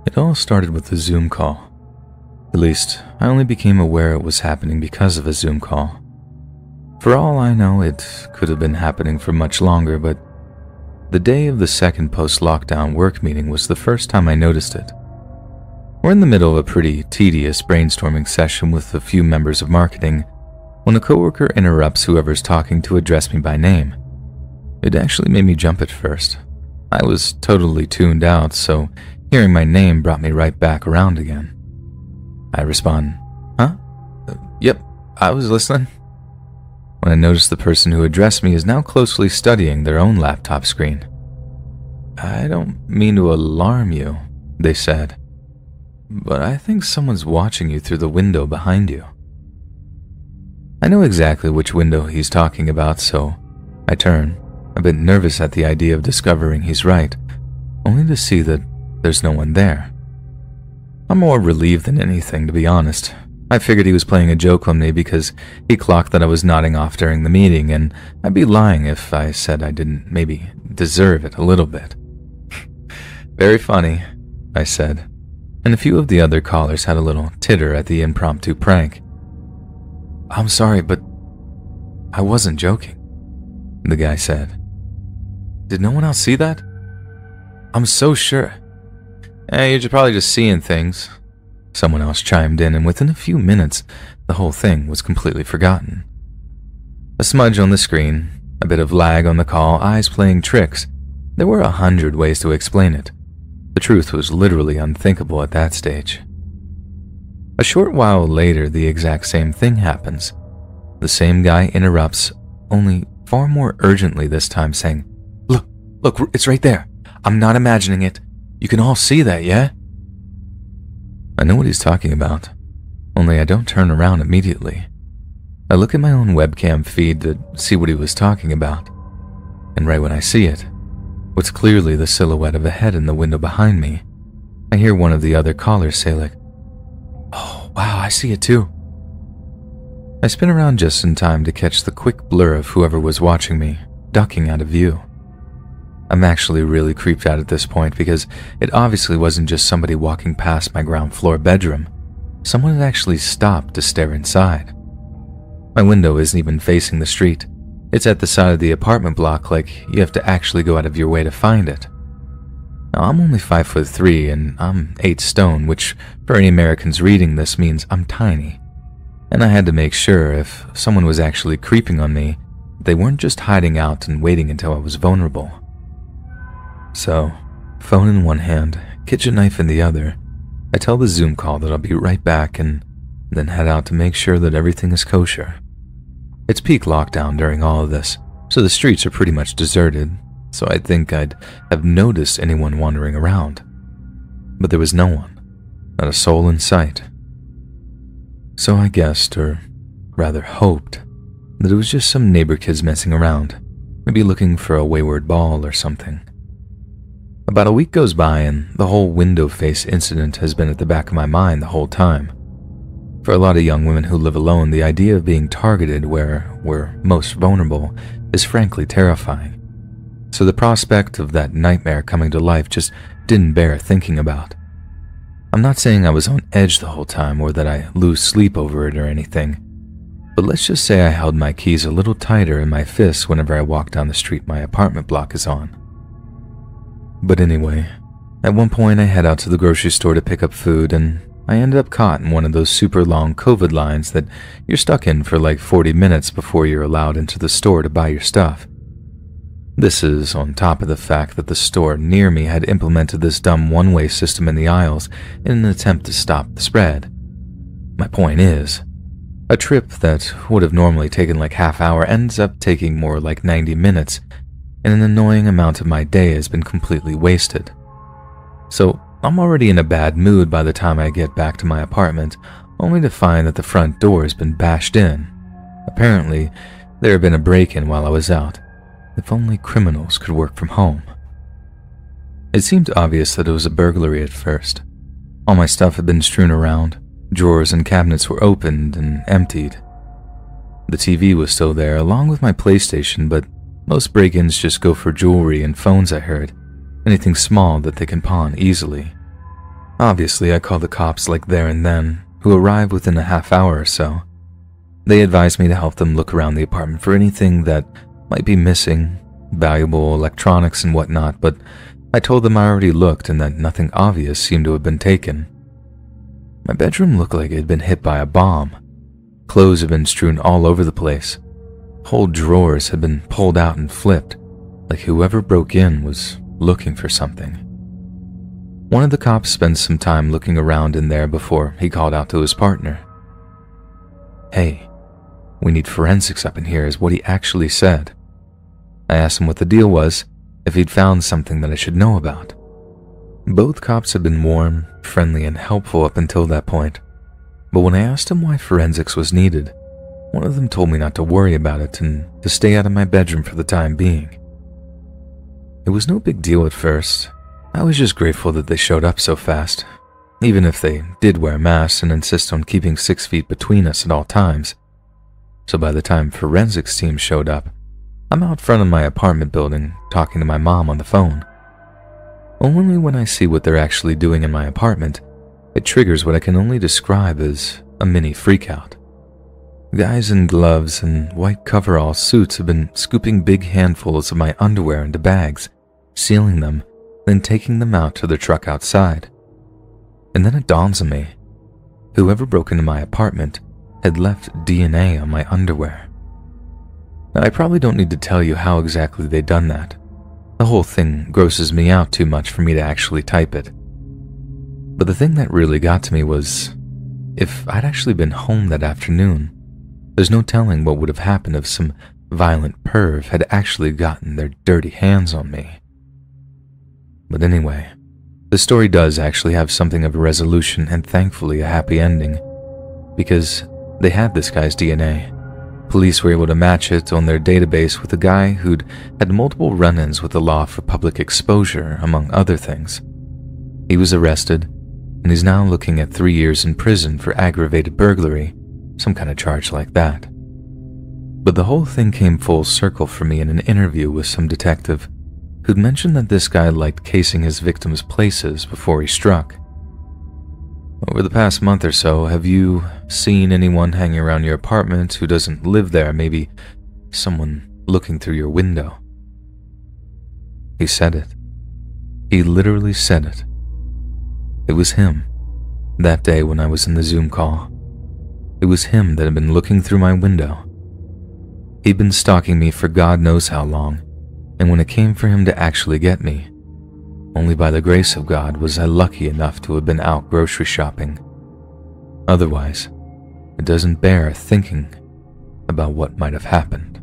It all started with a Zoom call. At least, I only became aware it was happening because of a Zoom call. For all I know, it could have been happening for much longer, but the day of the second post-lockdown work meeting was the first time I noticed it. We're in the middle of a pretty tedious brainstorming session with a few members of marketing when a coworker interrupts whoever's talking to address me by name. It actually made me jump at first. I was totally tuned out, so hearing my name brought me right back around again. I respond, "Huh? Yep, I was listening." When I notice the person who addressed me is now closely studying their own laptop screen. "I don't mean to alarm you," they said, "but I think someone's watching you through the window behind you." I know exactly which window he's talking about, so I turn, a bit nervous at the idea of discovering he's right, only to see that there's no one there. I'm more relieved than anything, to be honest. I figured he was playing a joke on me because he clocked that I was nodding off during the meeting, and I'd be lying if I said I didn't maybe deserve it a little bit. "Very funny," I said, and a few of the other callers had a little titter at the impromptu prank. "I'm sorry, but I wasn't joking," the guy said. "Did no one else see that? I'm so sure." You're probably just seeing things," someone else chimed in, and within a few minutes, the whole thing was completely forgotten. A smudge on the screen, a bit of lag on the call, eyes playing tricks. There were 100 ways to explain it. The truth was literally unthinkable at that stage. A short while later, the exact same thing happens. The same guy interrupts, only far more urgently this time, saying, Look, it's right there. I'm not imagining it. You can all see that, yeah?" I know what he's talking about, only I don't turn around immediately. I look at my own webcam feed to see what he was talking about, and right when I see it, what's clearly the silhouette of a head in the window behind me, I hear one of the other callers say "Oh, wow, I see it too." I spin around just in time to catch the quick blur of whoever was watching me, ducking out of view. I'm actually really creeped out at this point because it obviously wasn't just somebody walking past my ground floor bedroom. Someone had actually stopped to stare inside. My window isn't even facing the street. It's at the side of the apartment block, like you have to actually go out of your way to find it. Now, I'm only 5'3" and I'm 8 stone, which for any Americans reading this means I'm tiny. And I had to make sure if someone was actually creeping on me, they weren't just hiding out and waiting until I was vulnerable. So, phone in one hand, kitchen knife in the other, I tell the Zoom call that I'll be right back and then head out to make sure that everything is kosher. It's peak lockdown during all of this, so the streets are pretty much deserted, so I'd think I'd have noticed anyone wandering around. But there was no one, not a soul in sight. So I guessed, or rather hoped, that it was just some neighbor kids messing around, maybe looking for a wayward ball or something. About a week goes by and the whole window face incident has been at the back of my mind the whole time. For a lot of young women who live alone, the idea of being targeted where we're most vulnerable is frankly terrifying. So the prospect of that nightmare coming to life just didn't bear thinking about. I'm not saying I was on edge the whole time or that I lose sleep over it or anything, but let's just say I held my keys a little tighter in my fists whenever I walk down the street my apartment block is on. But anyway, at one point I head out to the grocery store to pick up food and I ended up caught in one of those super long COVID lines that you're stuck in for like 40 minutes before you're allowed into the store to buy your stuff. This is on top of the fact that the store near me had implemented this dumb one-way system in the aisles in an attempt to stop the spread. My point is, a trip that would have normally taken like half hour ends up taking more like 90 minutes, and an annoying amount of my day has been completely wasted. So I'm already in a bad mood by the time I get back to my apartment, only to find that the front door has been bashed in. Apparently, there had been a break-in while I was out. If only criminals could work from home. It seemed obvious that it was a burglary at first. All my stuff had been strewn around, drawers and cabinets were opened and emptied. The TV was still there, along with my PlayStation, but most break-ins just go for jewelry and phones, I heard. anything small that they can pawn easily. Obviously, I called the cops like there and then, who arrived within a half hour or so. They advised me to help them look around the apartment for anything that might be missing, valuable electronics and whatnot, but I told them I already looked and that nothing obvious seemed to have been taken. My bedroom looked like it had been hit by a bomb. Clothes had been strewn all over the place. Whole drawers had been pulled out and flipped, like whoever broke in was looking for something. One of the cops spent some time looking around in there before he called out to his partner. "Hey, we need forensics up in here," is what he actually said. I asked him what the deal was, if he'd found something that I should know about. Both cops had been warm, friendly, and helpful up until that point, but when I asked him why forensics was needed, one of them told me not to worry about it and to stay out of my bedroom for the time being. It was no big deal at first. I was just grateful that they showed up so fast, even if they did wear masks and insist on keeping 6 feet between us at all times. So by the time forensics team showed up, I'm out front of my apartment building talking to my mom on the phone. Only when I see what they're actually doing in my apartment, it triggers what I can only describe as a mini freakout. Guys in gloves and white coverall suits have been scooping big handfuls of my underwear into bags, sealing them, then taking them out to their truck outside. And then it dawns on me, whoever broke into my apartment had left DNA on my underwear. Now, I probably don't need to tell you how exactly they'd done that. The whole thing grosses me out too much for me to actually type it. But the thing that really got to me was, if I'd actually been home that afternoon, there's no telling what would have happened if some violent perv had actually gotten their dirty hands on me. But anyway, the story does actually have something of a resolution and thankfully a happy ending, because they had this guy's DNA. Police were able to match it on their database with a guy who'd had multiple run-ins with the law for public exposure, among other things. He was arrested, and he's now looking at 3 years in prison for aggravated burglary, some kind of charge like that. But the whole thing came full circle for me in an interview with some detective who'd mentioned that this guy liked casing his victims' places before he struck. "Over the past month or so, have you seen anyone hanging around your apartment who doesn't live there, maybe someone looking through your window?" He said it. He literally said it. It was him, that day when I was in the Zoom call. It was him that had been looking through my window. He'd been stalking me for God knows how long, and when it came for him to actually get me, only by the grace of God was I lucky enough to have been out grocery shopping. Otherwise, it doesn't bear thinking about what might have happened.